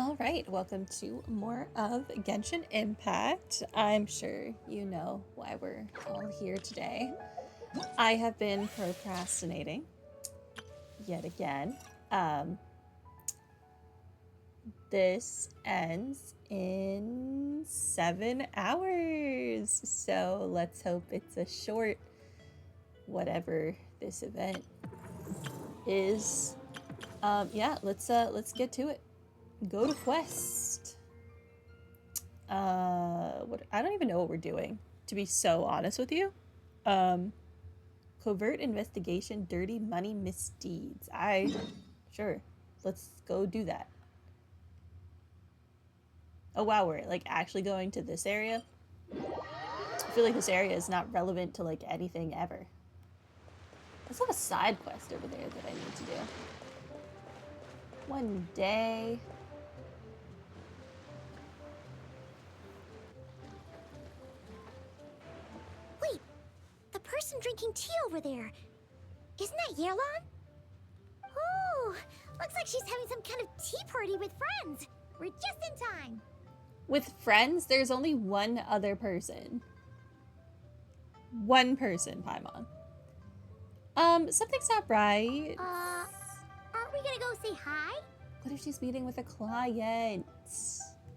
All right, welcome to more of Genshin Impact. I'm sure you know why we're all here today. I have been procrastinating yet again. Um, this ends in 7 hours, so let's hope it's a short whatever this event is. Yeah, let's get to it. Go to quest. What I don't even know what we're doing, to be so honest with you. Um Covert investigation, dirty money misdeeds. Sure. Let's go do that. Oh wow, we're like actually going to this area. I feel like this area is not relevant to like anything ever. Let's have a side quest over there that I need to do. One day. Wait, the person drinking tea over there. Isn't that Yelan? Oh, looks like she's having some kind of tea party with friends. We're just in time. With friends, there's only one other person. One person, Paimon. Something's not right. Aren't we gonna go say hi? What if she's meeting with a client?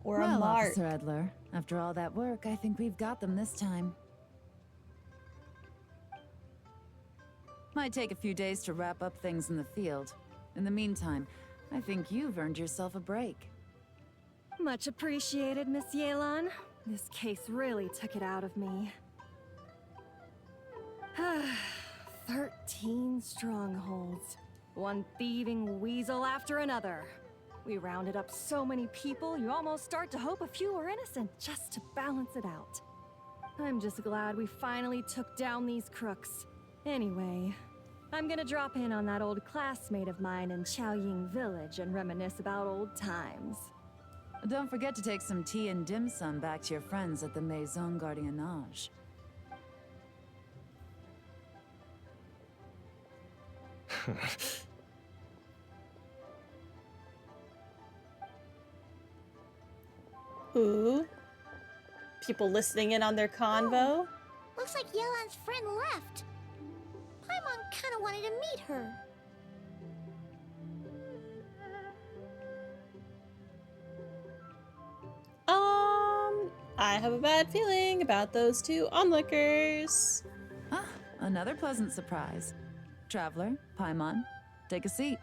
Or a Well, mark? Officer Edler, after all that work, I think we've got them this time. Might take a few days to wrap up things in the field. In the meantime, I think you've earned yourself a break. Much appreciated, Miss Yelan. This case really took it out of me. 13 strongholds. One thieving weasel after another. We rounded up so many people, you almost start to hope a few were innocent, just to balance it out. I'm just glad we finally took down these crooks. Anyway, I'm gonna drop in on that old classmate of mine in Chaoying Village and reminisce about old times. Don't forget to take some tea and dim sum back to your friends at the Maison Gardiennage. Ooh. People listening in on their convo. Looks like Yelan's friend left. Paimon kinda wanted to meet her. I have a bad feeling about those two onlookers. Ah, another pleasant surprise. Traveler, Paimon, take a seat.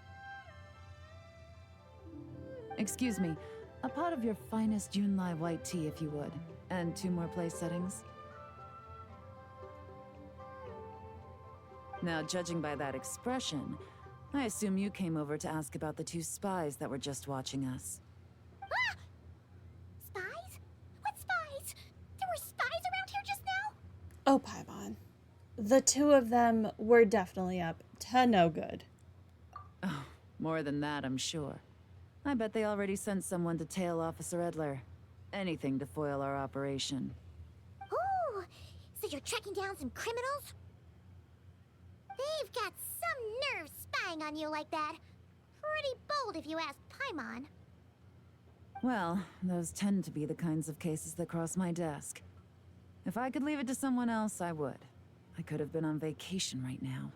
Excuse me, a pot of your finest Junlai white tea if you would, and 2 more place settings. Now, judging by that expression, I assume you came over to ask about the 2 spies that were just watching us. Ah! Spies? What spies? There were spies around here just now? Oh, Paimon. The 2 of them were definitely up to no good. Oh, more than that, I'm sure. I bet they already sent someone to tail Officer Edler. Anything to foil our operation. Oh, so you're tracking down some criminals? They've got some nerve spying on you like that. Pretty bold if you ask Paimon. Well, those tend to be the kinds of cases that cross my desk. If I could leave it to someone else, I would. I could have been on vacation right now.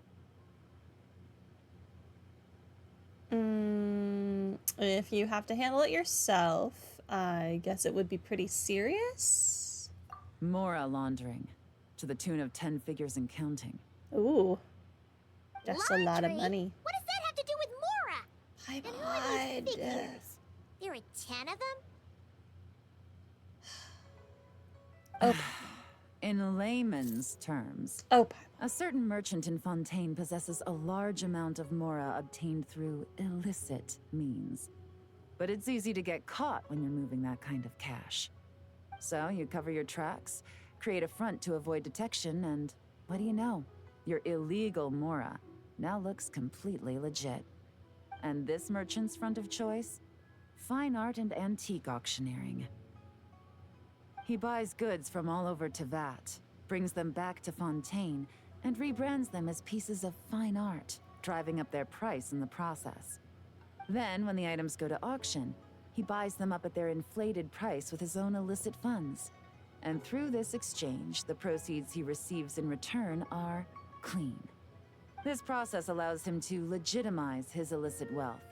If you have to handle it yourself, I guess it would be pretty serious. Mora laundering. To the tune of 10 figures and counting. Ooh. That's a lot of Laundry? money. What does that have to do with Mora? And who are these figures? There are 10 of them? Oh, In layman's terms, oh, Paimon. a certain merchant in Fontaine possesses a large amount of Mora obtained through illicit means. But it's easy to get caught when you're moving that kind of cash. So you cover your tracks, create a front to avoid detection, and what do you know? Your illegal Mora now looks completely legit. And this merchant's front of choice? Fine art and antique auctioneering. He buys goods from all over Tevat, brings them back to Fontaine, and rebrands them as pieces of fine art, driving up their price in the process. Then, when the items go to auction, He buys them up at their inflated price with his own illicit funds. And through this exchange, the proceeds he receives in return are clean. This process allows him to legitimize his illicit wealth.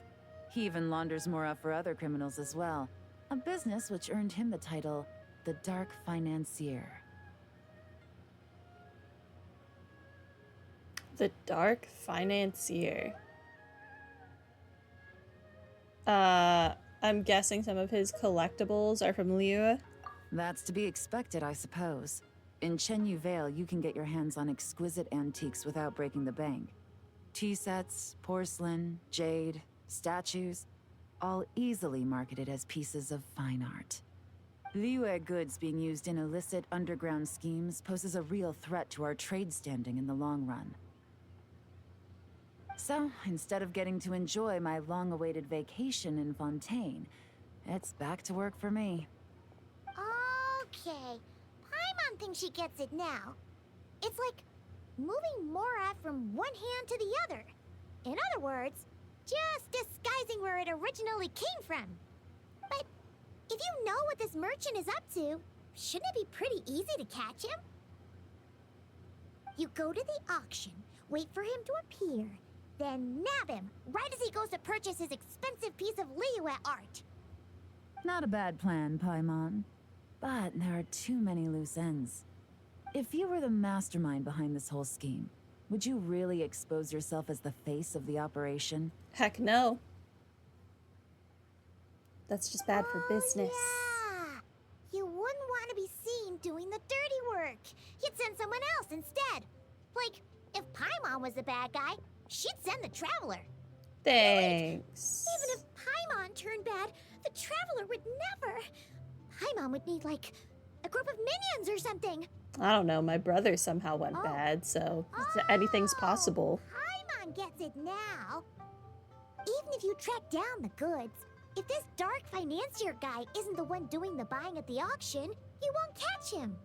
He even launders Mora for other criminals as well, a business which earned him the title the Dark Financier. The Dark Financier. I'm guessing some of his collectibles are from Liyue. That's to be expected, I suppose. In Chenyu Vale, you can get your hands on exquisite antiques without breaking the bank. Tea sets, porcelain, jade, statues, all easily marketed as pieces of fine art. Liyue goods being used in illicit underground schemes poses a real threat to our trade standing in the long run. So, instead of getting to enjoy my long-awaited vacation in Fontaine, it's back to work for me. Okay, Paimon thinks she gets it now. It's like moving Mora from one hand to the other. In other words, just disguising where it originally came from. But if you know what this merchant is up to, shouldn't it be pretty easy to catch him? You go to the auction, wait for him to appear, then nab him right as he goes to purchase his expensive piece of Liyue art. Not a bad plan, Paimon. But there are too many loose ends. If you were the mastermind behind this whole scheme, would you really expose yourself as the face of the operation? Heck no. That's just bad for business. Yeah. You wouldn't want to be seen doing the dirty work. You'd send someone else instead. Like, if Paimon was the bad guy, she'd send the Traveler. Thanks. Even if Paimon turned bad, the Traveler would never. Paimon would need, like, a group of minions or something. I don't know, my brother somehow went Oh. bad, so anything's possible. Paimon gets it now. Even if you track down the goods, if this dark financier guy isn't the one doing the buying at the auction, you won't catch him.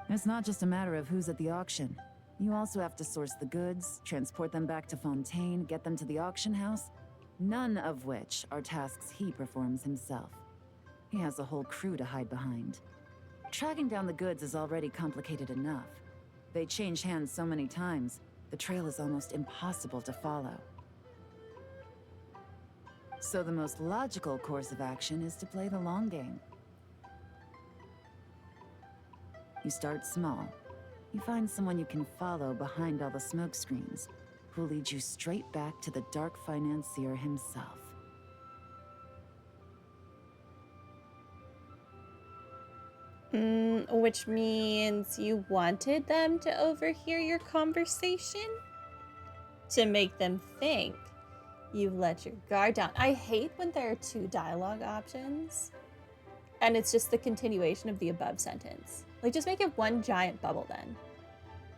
It's not just a matter of who's at the auction. You also have to source the goods, transport them back to Fontaine, get them to the auction house, none of which are tasks he performs himself. He has a whole crew to hide behind. Tracking down the goods is already complicated enough. They change hands so many times, the trail is almost impossible to follow. So the most logical course of action is to play the long game. You start small. You find someone you can follow behind all the smoke screens, who'll lead you straight back to the Dark Financier himself. Which means you wanted them to overhear your conversation? To make them think you let your guard down. I hate when there are two dialogue options, and it's just the continuation of the above sentence. Like, just make it one giant bubble then.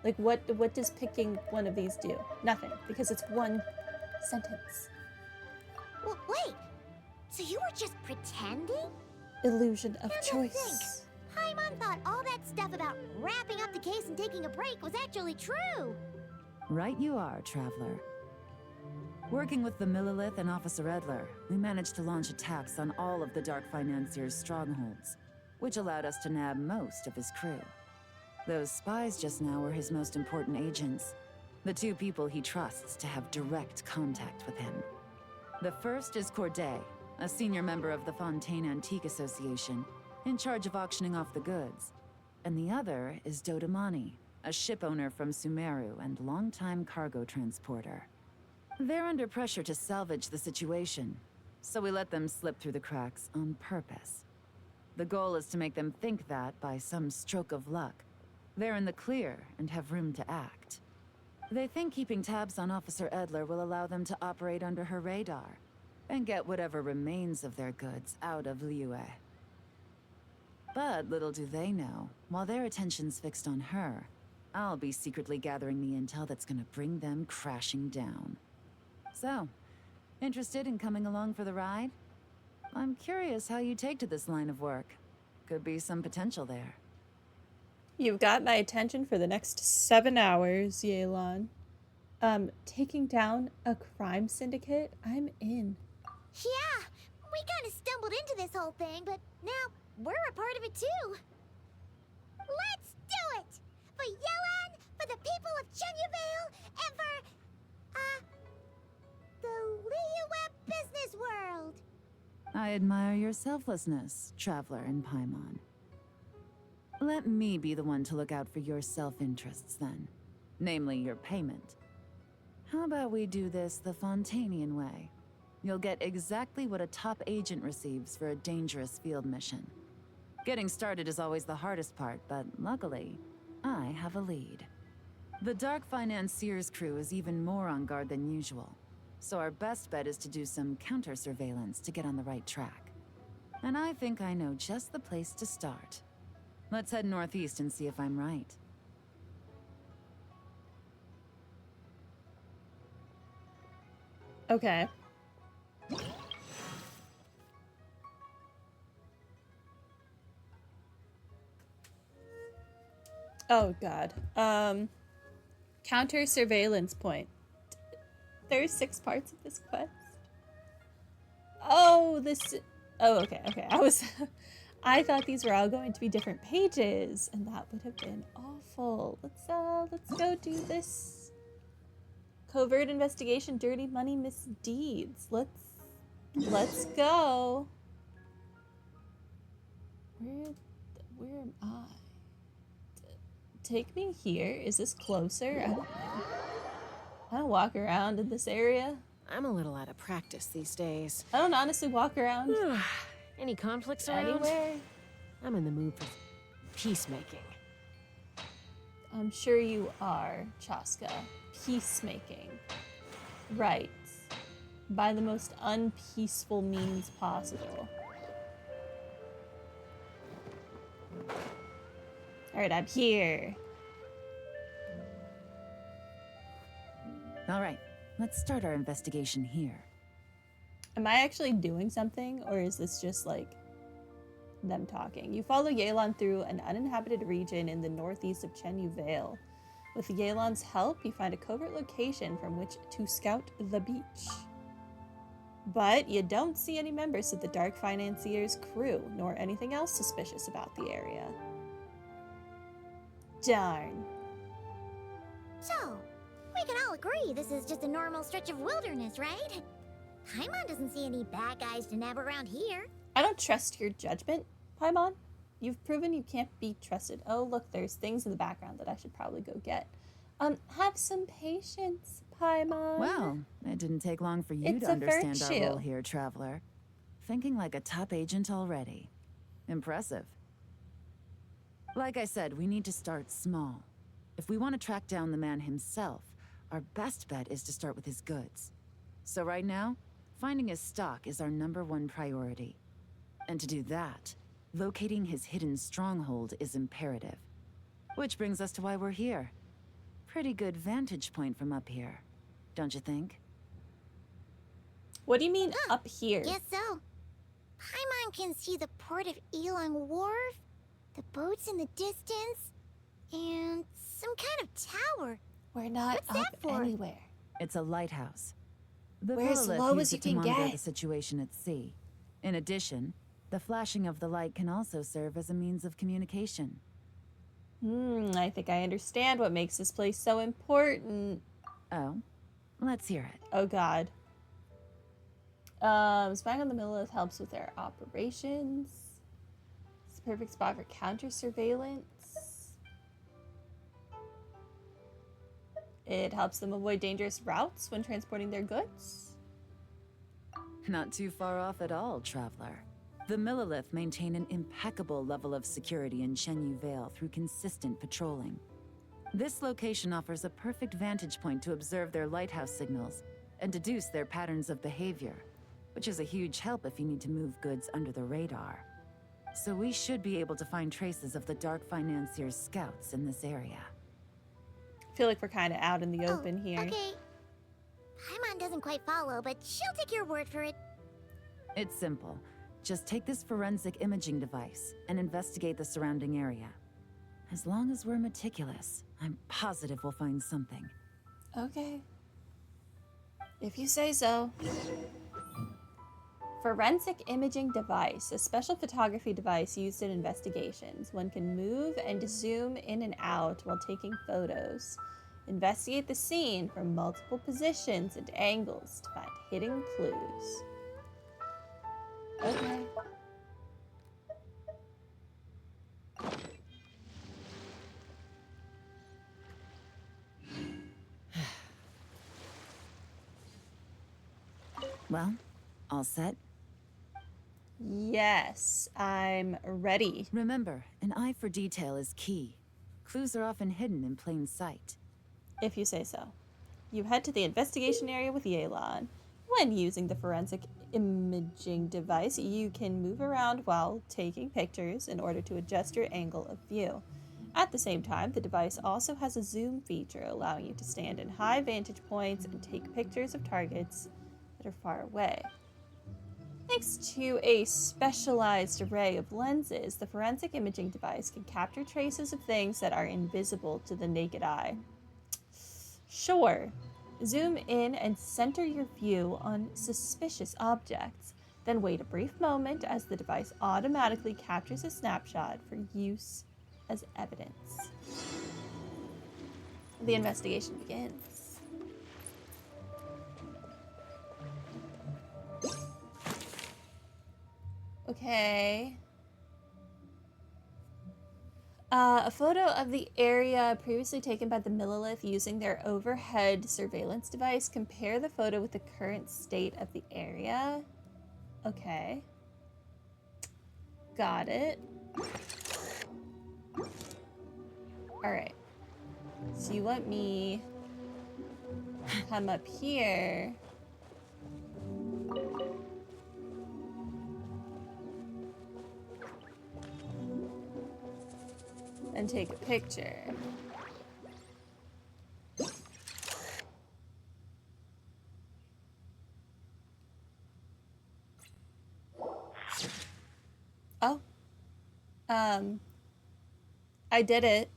Like, what does picking one of these do? Nothing, because it's one sentence. Well, wait. So you were just pretending? Illusion of Now to choice. Paimon thought all that stuff about wrapping up the case and taking a break was actually true. Right you are, Traveler. Working with the Millilith and Officer Edler, we managed to launch attacks on all of the Dark Financier's strongholds, which allowed us to nab most of his crew. Those spies just now were his most important agents, the two people he trusts to have direct contact with him. The first is Corday, a senior member of the Fontaine Antique Association, in charge of auctioning off the goods. And the other is Dodamani, a ship owner from Sumeru and longtime cargo transporter. They're under pressure to salvage the situation, so we let them slip through the cracks on purpose. The goal is to make them think that, by some stroke of luck, they're in the clear and have room to act. They think keeping tabs on Officer Edler will allow them to operate under her radar and get whatever remains of their goods out of Liyue. But little do they know, while their attention's fixed on her, I'll be secretly gathering the intel that's gonna bring them crashing down. So, interested in coming along for the ride? I'm curious how you take to this line of work. Could be some potential there. You've got my attention for the next 7 hours, Yelan. Taking down a crime syndicate? I'm in. Yeah, we kind of stumbled into this whole thing, but now we're a part of it too. Let's do it! For Yelan, for the people of Chenyavale, and for, the Liyue business world! I admire your selflessness, traveler in Paimon. Let me be the one to look out for your self-interests then. Namely, your payment. How about we do this the Fontainian way? You'll get exactly what a top agent receives for a dangerous field mission. Getting started is always the hardest part, but luckily, I have a lead. The Dark Financier's crew is even more on guard than usual, so our best bet is to do some counter-surveillance to get on the right track. And I think I know just the place to start. Let's head northeast and see if I'm right. Okay. Oh god. Counter surveillance point. There's 6 parts of this quest. Oh, okay, okay. I thought these were all going to be different pages, and that would have been awful. Let's go do this. Covert investigation, dirty money misdeeds. Let's go. Where am I? Take me here. Is this closer? I don't know. I don't walk around in this area. I'm a little out of practice these days. I don't honestly walk around Any conflicts around? anywhere. I'm in the mood for peacemaking. I'm sure you are, Chaska. Peacemaking. Right. By the most unpeaceful means possible. Alright, I'm here. All right, let's start our investigation here. Am I actually doing something, or is this just like them talking? You follow Yelan through an uninhabited region in the northeast of Chenyu Vale. With Yelan's help, you find a covert location from which to scout the beach. But you don't see any members of the Dark Financier's crew, nor anything else suspicious about the area. Darn. So, we can all agree this is just a normal stretch of wilderness, right? Paimon doesn't see any bad guys to nab around here. I don't trust your judgment, Paimon. You've proven you can't be trusted. Oh, look, there's things in the background that I should probably go get. Have some patience, Paimon. Well, it didn't take long for you It's to a understand our virtue. role here, traveler. Thinking like a top agent already. Impressive. Like I said, we need to start small. If we want to track down the man himself, our best bet is to start with his goods. So right now, finding his stock is our #1 priority. And to do that, locating his hidden stronghold is imperative. Which brings us to why we're here. Pretty good vantage point from up here, don't you think? What do you mean up here? Guess so. Paimon can see the port of Elong Wharf, the boats in the distance, and some kind of tower. We're not What's up that for? anywhere. It's a lighthouse. The We're as Lilith low used as you it to can monitor get. the situation at sea. In addition, the flashing of the light can also serve as a means of communication. I think I understand what makes this place so important. Oh, let's hear it. Oh god. Spying on the Lilith helps with their operations. It's a perfect spot for counter surveillance. It helps them avoid dangerous routes when transporting their goods. Not too far off at all, traveler. The Millilith maintain an impeccable level of security in Chenyu Vale through consistent patrolling. This location offers a perfect vantage point to observe their lighthouse signals and deduce their patterns of behavior, which is a huge help if you need to move goods under the radar. So we should be able to find traces of the Dark Financier's scouts in this area. I feel like we're kind of out in the open here. Okay. Paimon doesn't quite follow, but she'll take your word for it. It's simple. Just take this forensic imaging device and investigate the surrounding area. As long as we're meticulous, I'm positive we'll find something. Okay. If you say so. Forensic imaging device, a special photography device used in investigations. One can move and zoom in and out while taking photos. Investigate the scene from multiple positions and angles to find hidden clues. Okay. Well, all set? Yes, I'm ready. Remember, an eye for detail is key. Clues are often hidden in plain sight. If you say so. You head to the investigation area with Yelan. When using the forensic imaging device, you can move around while taking pictures in order to adjust your angle of view. At the same time, the device also has a zoom feature, allowing you to stand in high vantage points and take pictures of targets that are far away. Thanks to a specialized array of lenses, the forensic imaging device can capture traces of things that are invisible to the naked eye. Sure, zoom in and center your view on suspicious objects, then wait a brief moment as the device automatically captures a snapshot for use as evidence. The investigation begins. Okay. A photo of the area previously taken by the Millilith using their overhead surveillance device. Compare the photo with the current state of the area. Okay. Got it. Alright. So you want me to come up here. And take a picture. Oh. I did it.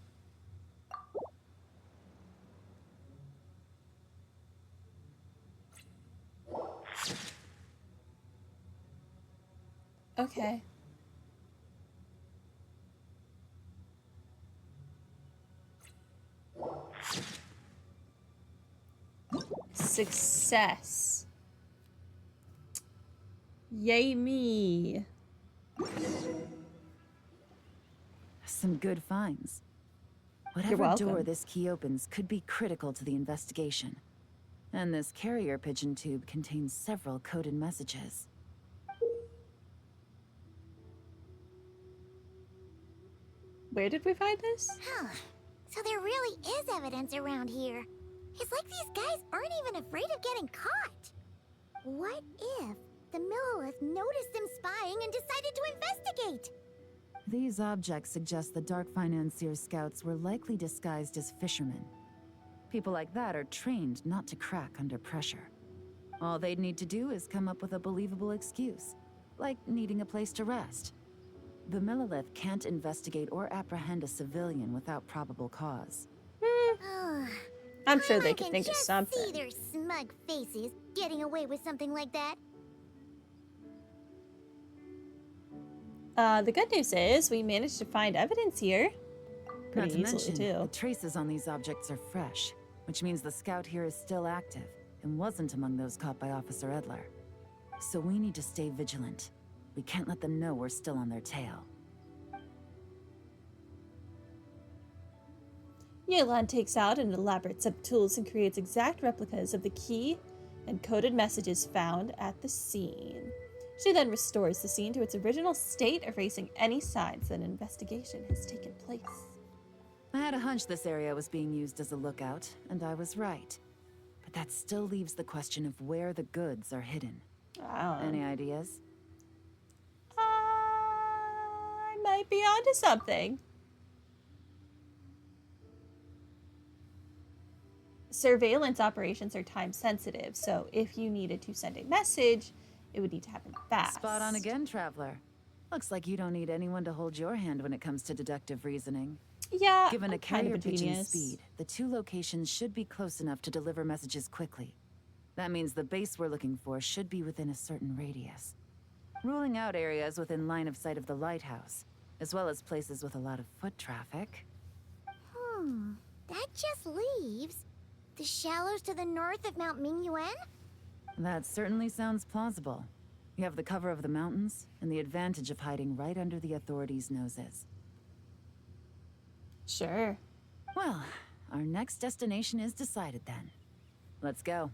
Okay. Success. Yay me. Some good finds. You're Whatever welcome. door this key opens could be critical to the investigation. And this carrier pigeon tube contains several coded messages. Where did we find this? Huh. So there really is evidence around here. It's like these guys aren't even afraid of getting caught. What if the Millilith noticed them spying and decided to investigate? These objects suggest the Dark Financier scouts were likely disguised as fishermen. People like that are trained not to crack under pressure. All they'd need to do is come up with a believable excuse, like needing a place to rest. The Millilith can't investigate or apprehend a civilian without probable cause. I'm sure they I could can think of just something. see their smug faces getting away with something like that. The good news is we managed to find evidence here. Not Pretty to easily, mention, too. the traces on these objects are fresh, which means the scout here is still active and wasn't among those caught by Officer Edler. So we need to stay vigilant. We can't let them know we're still on their tail. Yelan takes out an elaborate set of tools and creates exact replicas of the key and coded messages found at the scene. She then restores the scene to its original state, erasing any signs that an investigation has taken place. I had a hunch this area was being used as a lookout, and I was right. But that still leaves the question of where the goods are hidden. I don't know. Any ideas? I might be onto something. Surveillance operations are time sensitive, so if you needed to send a message, it would need to happen fast. Spot on again, Traveler. Looks like you don't need anyone to hold your hand when it comes to deductive reasoning. Yeah, Given I'm a kind carrier of a pigeon's genius. speed, the two locations should be close enough to deliver messages quickly. That means the base we're looking for should be within a certain radius. ruling out areas within line of sight of the lighthouse, as well as places with a lot of foot traffic. That just leaves the shallows to the north of Mount Mingyuan? That certainly sounds plausible. You have the cover of the mountains, and the advantage of hiding right under the authorities' noses. Sure. Well, our next destination is decided then. Let's go.